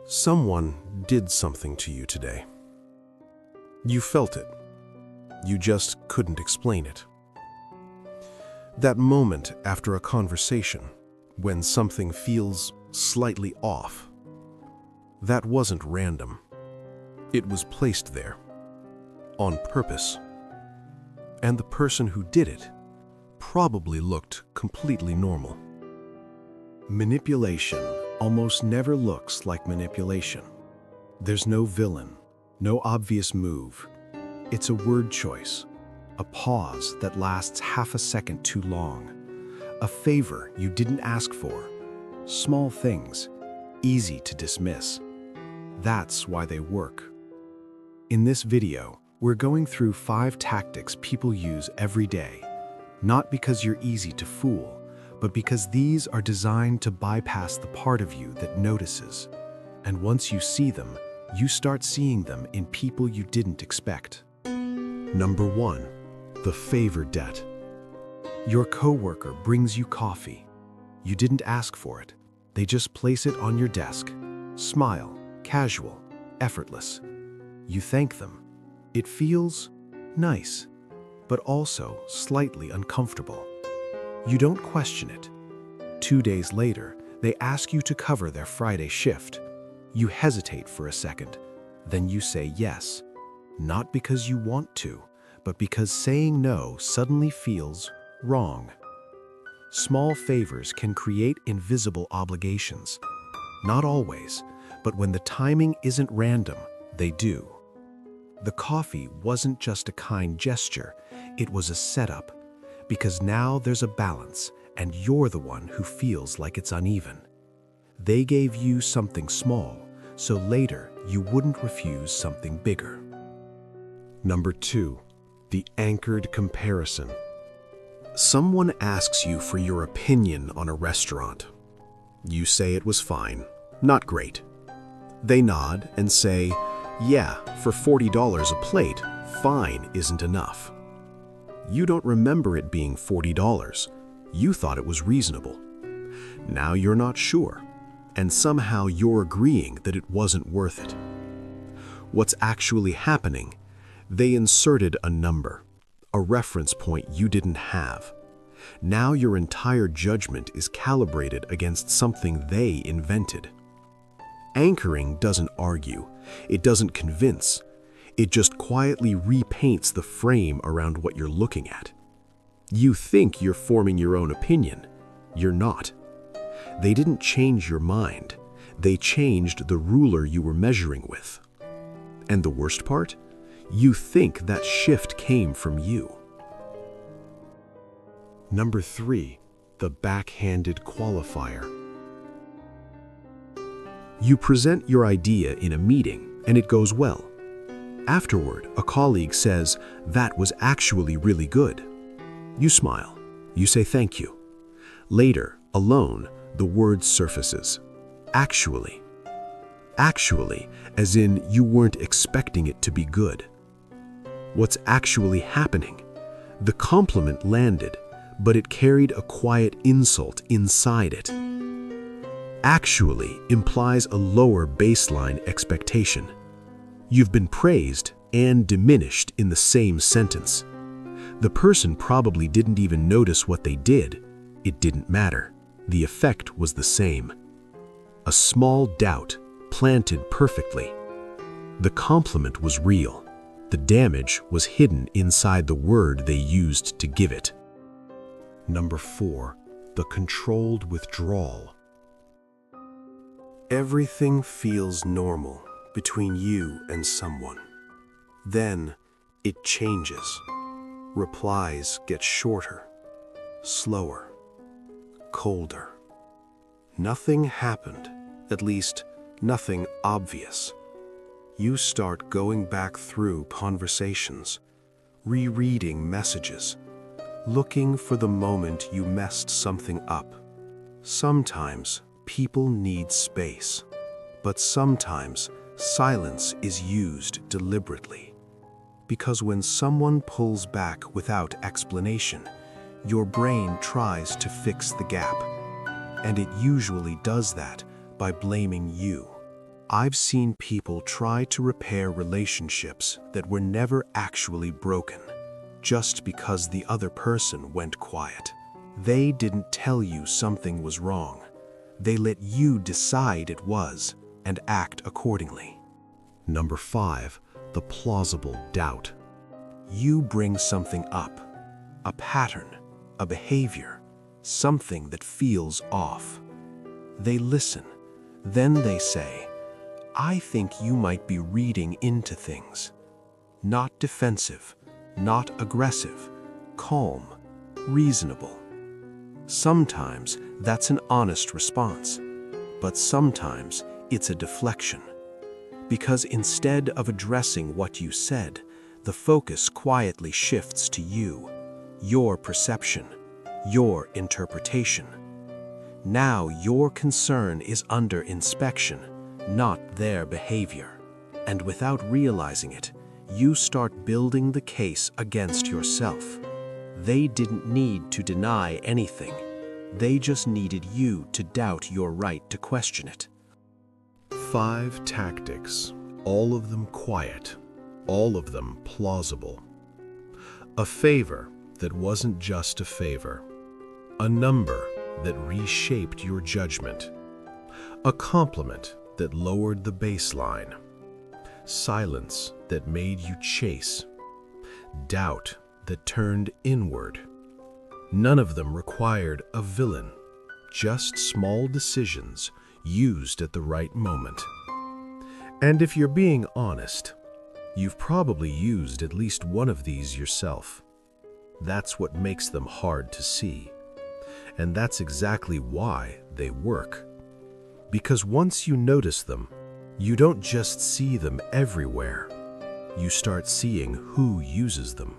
Someone did something to you today. You felt it. You just couldn't explain it. That moment after a conversation, when something feels slightly off, that wasn't random. It was placed there, on purpose. And the person who did it probably looked completely normal. Manipulation almost never looks like manipulation. There's no villain, no obvious move. It's a word choice, a pause that lasts half a second too long, a favor you didn't ask for, small things, easy to dismiss. That's why they work. In this video, we're going through 5 tactics people use every day, not because you're easy to fool, but because these are designed to bypass the part of you that notices. And once you see them, you start seeing them in people you didn't expect. Number 1, the favor debt. Your coworker brings you coffee. You didn't ask for it. They just place it on your desk. Smile, casual, effortless. You thank them. It feels nice, but also slightly uncomfortable. You don't question it. 2 days later, they ask you to cover their Friday shift. You hesitate for a second, then you say yes. Not because you want to, but because saying no suddenly feels wrong. Small favors can create invisible obligations. Not always, but when the timing isn't random, they do. The coffee wasn't just a kind gesture, it was a setup. Because now there's a balance, and you're the one who feels like it's uneven. They gave you something small, so later you wouldn't refuse something bigger. Number 2, the anchored comparison. Someone asks you for your opinion on a restaurant. You say it was fine, not great. They nod and say, yeah, for $40 a plate, fine isn't enough. You don't remember it being $40. You thought it was reasonable. Now you're not sure, and somehow you're agreeing that it wasn't worth it. What's actually happening? They inserted a number, a reference point you didn't have. Now your entire judgment is calibrated against something they invented. Anchoring doesn't argue, it doesn't convince. It just quietly repaints the frame around what you're looking at. You think you're forming your own opinion. You're not. They didn't change your mind. They changed the ruler you were measuring with. And the worst part? You think that shift came from you. Number 3, the backhanded qualifier. You present your idea in a meeting and it goes well. Afterward, a colleague says, that was actually really good. You smile. You say thank you. Later, alone, the word surfaces. Actually. Actually, as in you weren't expecting it to be good. What's actually happening? The compliment landed, but it carried a quiet insult inside it. Actually implies a lower baseline expectation. You've been praised and diminished in the same sentence. The person probably didn't even notice what they did. It didn't matter. The effect was the same. A small doubt planted perfectly. The compliment was real. The damage was hidden inside the word they used to give it. Number 4, the controlled withdrawal. Everything feels normal between you and someone. Then it changes. Replies get shorter, slower, colder. Nothing happened, at least nothing obvious. You start going back through conversations, rereading messages, looking for the moment you messed something up. Sometimes people need space, but sometimes silence is used deliberately. Because when someone pulls back without explanation, your brain tries to fix the gap. And it usually does that by blaming you. I've seen people try to repair relationships that were never actually broken, just because the other person went quiet. They didn't tell you something was wrong. They let you decide it was and act accordingly. Number 5, the plausible doubt. You bring something up, a pattern, a behavior, something that feels off. They listen. Then they say, "I think you might be reading into things." Not defensive, not aggressive, calm, reasonable. Sometimes that's an honest response, but sometimes it's a deflection. Because instead of addressing what you said, the focus quietly shifts to you, your perception, your interpretation. Now your concern is under inspection, not their behavior. And without realizing it, you start building the case against yourself. They didn't need to deny anything. They just needed you to doubt your right to question it. 5 tactics, all of them quiet, all of them plausible. A favor that wasn't just a favor. A number that reshaped your judgment. A compliment that lowered the baseline. Silence that made you chase. Doubt that turned inward. None of them required a villain, just small decisions used at the right moment. And if you're being honest, you've probably used at least one of these yourself. That's what makes them hard to see. And that's exactly why they work. Because once you notice them, you don't just see them everywhere. You start seeing who uses them.